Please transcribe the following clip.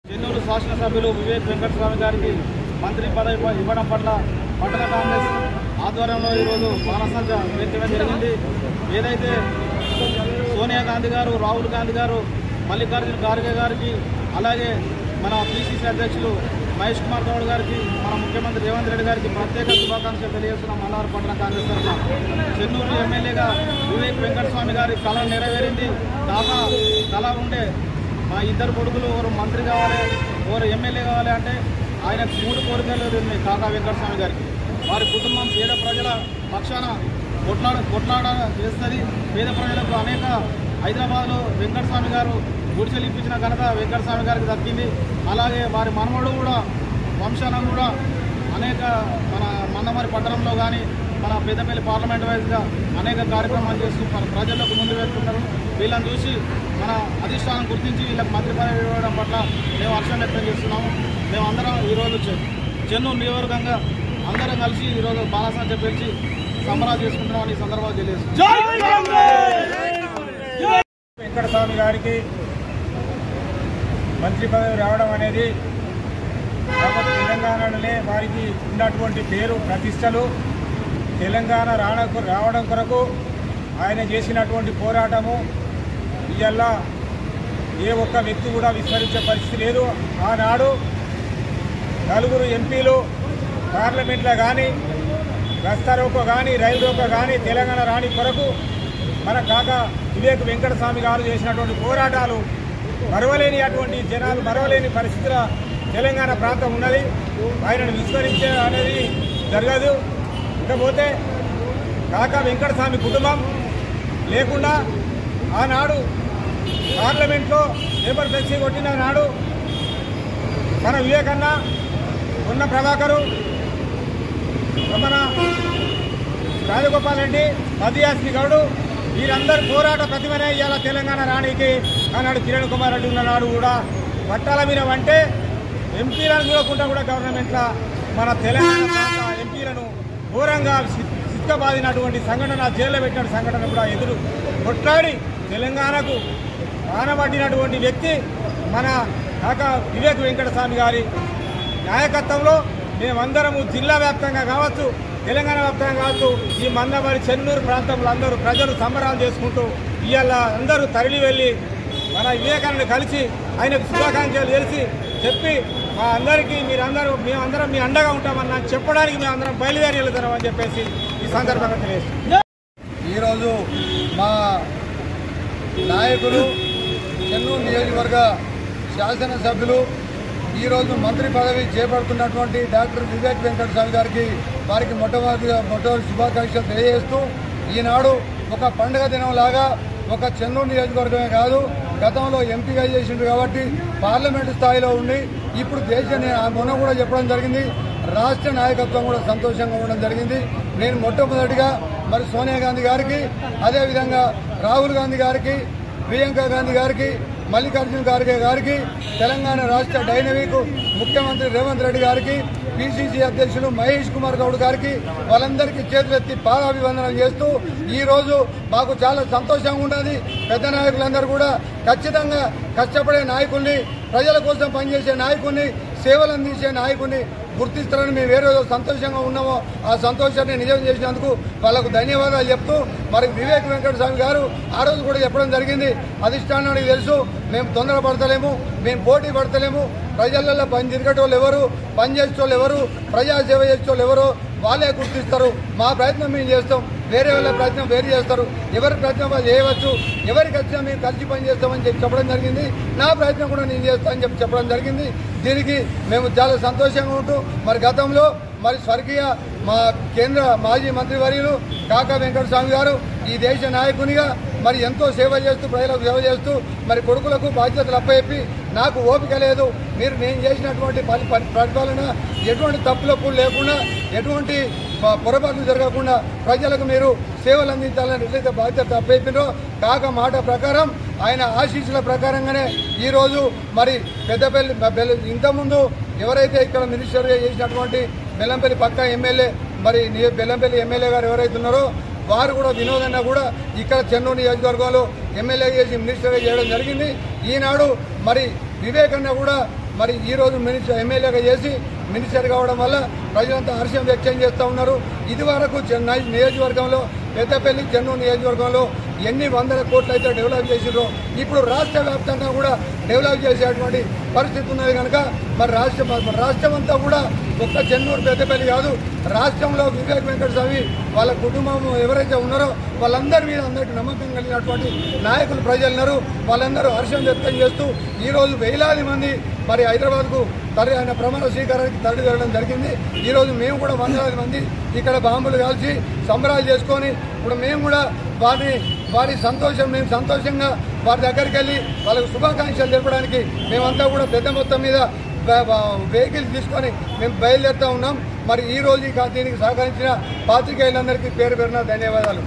చెన్నూరు శాసనసభ్యులు వివేక్ వెంకటస్వామి గారికి మంత్రి పదవి ఇవ్వడం పట్ల పట్టణ కాంగ్రెస్ ఆధ్వర్యంలో ఈరోజు బాణసంచ వేయడం జరిగింది. ఏదైతే సోనియా గాంధీ గారు, రాహుల్ గాంధీ గారు, మల్లికార్జున ఖార్గే గారికి, అలాగే మన పిసిసి అధ్యక్షులు మహేష్ కుమార్ గౌడ్ గారికి, మన ముఖ్యమంత్రి రేవంత్ రెడ్డి గారికి ప్రత్యేక శుభాకాంక్షలు తెలియజేస్తున్నాం. మల్లారు పట్టణ కాంగ్రెస్ తరఫున చెన్నూరు ఎమ్మెల్యేగా వివేక్ వెంకటస్వామి గారి కళ నెరవేరింది. కళ ఉండే మా ఇద్దరు కొడుకులు ఒకరు మంత్రి కావాలి, ఒకరు ఎమ్మెల్యే కావాలి అంటే ఆయనకు 3 కోరికలు ఉన్నాయి కాకా వెంకటస్వామి గారికి. వారి కుటుంబం పేద ప్రజల పక్షాన కొట్లాడ చేస్తుంది. పేద ప్రజలకు అనేక హైదరాబాద్లో వెంకటస్వామి గారు గుడిసెలు ఇప్పించిన ఘనత వెంకటస్వామి గారికి దక్కింది. అలాగే వారి మనవడు కూడా వంశానం కూడా అనేక మన మందమరి పట్టణంలో కానీ మన పెద్దపల్లి పార్లమెంట్ వైజ్గా అనేక కార్యక్రమాలు చేస్తూ ప్రజలకు ముందు వెళ్తున్నారు. వీళ్ళని చూసి మన అధిష్టానం గుర్తించి వీళ్ళకి మంత్రి పదవి ఇవ్వడం పట్ల మేము హర్షం వ్యక్తం చేస్తున్నాము. మేమందరం ఈరోజు చెన్నూరు నియోజకవర్గంగా అందరం కలిసి ఈరోజు బాణసంచ పేర్చి సంబరాలు చేసుకుంటున్నామని ఈ సందర్భంగా తెలియజేస్తున్నాం. వెంకటస్వామి గారికి మంత్రి పదవి రావడం అనేది తెలంగాణలోనే వారికి ఉన్నటువంటి పేరు ప్రతిష్టలు, తెలంగాణ రావడం కొరకు ఆయన చేసినటువంటి పోరాటము ఇవాళ ఏ ఒక్క వ్యక్తి కూడా విస్మరించే పరిస్థితి లేదు. ఆనాడు 4 ఎంపీలు పార్లమెంట్లో కానీ, రస్తా రోకో కానీ, రైలు రోకో కానీ తెలంగాణ రాణి కొరకు మన కాకా వివేక్ వెంకటస్వామి గారు చేసినటువంటి పోరాటాలు మరవలేని అటువంటి జనాలు మరవలేని పరిస్థితుల తెలంగాణ ప్రాంతం ఉన్నది. ఆయనను విస్మరించే అనేది జరగదు. ఇకపోతే కాకా వెంకటస్వామి కుటుంబం లేకుండా ఆనాడు పార్లమెంట్లో పేపర్ ఫ్లెక్సీ కొట్టిన నాడు మన వివేకన్న, ఉన్న ప్రభాకరు, మన రాజగోపాల్ రెడ్డి, మధ్యాస్మి గౌడు వీరందరూ పోరాట ప్రతిమనే ఇవాళ తెలంగాణ రాణికి ఆనాడు కిరణ్ కుమార్ రెడ్డి ఉన్ననాడు కూడా పట్టాల మీద అంటే ఎంపీలను చూడకుండా కూడా గవర్నమెంట్లో మన తెలంగాణ ప్రాంత ఎంపీలను ఘోరంగా సిక్కబాదినటువంటి సంఘటన, జైల్లో పెట్టిన సంఘటన కూడా ఎదురు కొట్లాడి తెలంగాణకు ఆనబడినటువంటి వ్యక్తి మన కాకా వివేక్ వెంకటస్వామి గారి నాయకత్వంలో మేమందరము జిల్లా వ్యాప్తంగా కావచ్చు, తెలంగాణ వ్యాప్తంగా కావచ్చు, ఈ మందమరి చెన్నూరు ప్రాంతంలో అందరూ ప్రజలు సంబరాలు చేసుకుంటూ ఇవాళ అందరూ తరలి వెళ్ళి మన వివేకాన్ని కలిసి ఆయనకు శుభాకాంక్షలు తెలిసి చెప్పి మా అందరికీ మేమందరం మీ అండగా ఉంటామన్నా చెప్పడానికి మేమందరం బయలుదేరి వెళ్తామని చెప్పేసి ఈ సందర్భంగా తెలియజేస్తాం. ఈరోజు మా నాయకులు చెన్నూరు నియోజకవర్గ శాసనసభ్యులు ఈరోజు మంత్రి పదవి చేపడుతున్నటువంటి డాక్టర్ వివేక్ వెంకటస్వామి గారికి వారికి మొట్టమొదటి శుభాకాంక్షలు తెలియజేస్తూ ఈనాడు ఒక పండుగ దినంలాగా ఒక చెన్నూరు నియోజకవర్గమే కాదు, గతంలో ఎంపీగా చేసిండు కాబట్టి పార్లమెంటు స్థాయిలో ఉండి ఇప్పుడు మొన్న కూడా చెప్పడం జరిగింది, రాష్ట్ర నాయకత్వం కూడా సంతోషంగా ఉండడం జరిగింది. నేను మొట్టమొదటిగా మరి సోనియా గాంధీ గారికి, అదేవిధంగా రాహుల్ గాంధీ గారికి, ప్రియాంక గాంధీ గారికి, మల్లికార్జున ఖార్గే గారికి, తెలంగాణ రాష్ట్ర డైనమిక్ ముఖ్యమంత్రి రేవంత్ రెడ్డి గారికి, పిసిసి అధ్యక్షులు మహేష్ కుమార్ గౌడ్ గారికి వాళ్ళందరికీ చేతులెత్తి పాదాభివందనం చేస్తూ ఈ రోజు మాకు చాలా సంతోషంగా ఉన్నది. పెద్ద నాయకులందరూ కూడా ఖచ్చితంగా కష్టపడే నాయకుల్ని, ప్రజల కోసం పనిచేసే నాయకుల్ని, సేవలు అందించే నాయకుల్ని గుర్తిస్తారని మేము ఏ రోజు సంతోషంగా ఉన్నామో ఆ సంతోషాన్ని నిజం చేసినందుకు వాళ్ళకు ధన్యవాదాలు చెప్తూ, మరి వివేక్ వెంకటస్వామి గారు ఆ రోజు కూడా చెప్పడం జరిగింది, అధిష్టానానికి తెలుసు మేము తొందరపడతలేము, మేము పోటీ పడతలేము, ప్రజలలో పని తిరిగేటోళ్ళు ఎవరు, పని చేసేటోళ్ళు ఎవరు, ప్రజాసేవ చేసేటోళ్ళు ఎవరు వాళ్ళే గుర్తిస్తారు. మా ప్రయత్నం మేము చేస్తాం, వేరే వాళ్ళ ప్రయత్నం వేరు చేస్తారు, ఎవరి ప్రయత్నం వాళ్ళు చేయవచ్చు, ఎవరికి వచ్చినా మేము కలిసి పని చేస్తామని చెప్పడం జరిగింది. నా ప్రయత్నం కూడా నేను చేస్తానని చెప్పడం జరిగింది. దీనికి మేము చాలా సంతోషంగా ఉంటూ మరి గతంలో మరి స్వర్గీయ మా కేంద్ర మాజీ మంత్రివర్యులు కాకా వెంకటస్వామి గారు ఈ దేశ నాయకునిగా మరి ఎంతో సేవ చేస్తూ, ప్రజలకు సేవ చేస్తూ మరి కొడుకులకు బాధ్యతలు అప్పచెప్పి నాకు ఓపిక లేదు, మీరు నేను చేసినటువంటి పరిపాలన ఎటువంటి తప్పులప్పులు లేకుండా, ఎటువంటి పొరపాట్లు జరగకుండా ప్రజలకు మీరు సేవలు అందించాలని ఎట్లయితే బాధ్యత అప్పచెప్పినో కాక మాట ప్రకారం ఆయన ఆశీస్సుల ప్రకారంగానే ఈరోజు మరి పెద్దపల్లి ఇంతకుముందు ఎవరైతే ఇక్కడ మినిస్టర్గా చేసినటువంటి బెల్లంపల్లి పక్క ఎమ్మెల్యే మరి బెల్లంపల్లి ఎమ్మెల్యే గారు ఎవరైతే ఉన్నారో వారు కూడా వినోదన్న కూడా ఇక్కడ చెన్నూరు నియోజకవర్గంలో ఎమ్మెల్యే చేసి మినిస్టర్గా చేయడం జరిగింది. ఈనాడు మరి వివేకన్న కూడా మరి ఈరోజు ఎమ్మెల్యేగా చేసి మినిస్టర్ కావడం వల్ల ప్రజలంతా హర్షం వ్యక్తం చేస్తూ ఉన్నారు. ఇదివరకు చెన్నై నియోజకవర్గంలో పెద్దపల్లి చెన్నూరు నియోజకవర్గంలో ఎన్ని వందల కోట్లు అయితే డెవలప్ చేసిరో ఇప్పుడు రాష్ట్ర వ్యాప్తంగా కూడా డెవలప్ చేసేటువంటి పరిస్థితి ఉన్నది కనుక మరి రాష్ట్రం అంతా కూడా ఒక్క చెన్నూరు పెద్దపల్లి కాదు, రాష్ట్రంలో వివేక్ వెంకటస్వామి వాళ్ళ కుటుంబం ఎవరైతే ఉన్నారో వాళ్ళందరి మీద అందరికీ నమ్మకం కలిగినటువంటి నాయకులు ప్రజలున్నారు. వాళ్ళందరూ హర్షం వ్యక్తం చేస్తూ ఈరోజు వేలాది మంది మరి హైదరాబాద్కు ఆయన ప్రమాణ స్వీకారానికి తరలి వెళ్ళడం జరిగింది. ఈరోజు మేము కూడా వందలాది మంది ఇక్కడ బాంబులు కాల్చి సంబరాలు చేసుకొని ఇప్పుడు మేము కూడా వారి సంతోషం మేము సంతోషంగా వారి దగ్గరికి వెళ్ళి వాళ్ళకు శుభాకాంక్షలు తెలపడానికి మేమంతా కూడా పెద్ద మొత్తం మీద వెహికల్స్ తీసుకొని మేము బయలుదేరుతూ ఉన్నాం. మరి ఈ రోజు దీనికి సహకరించిన పాత్రికేయులందరికీ పేరు పేరున ధన్యవాదాలు.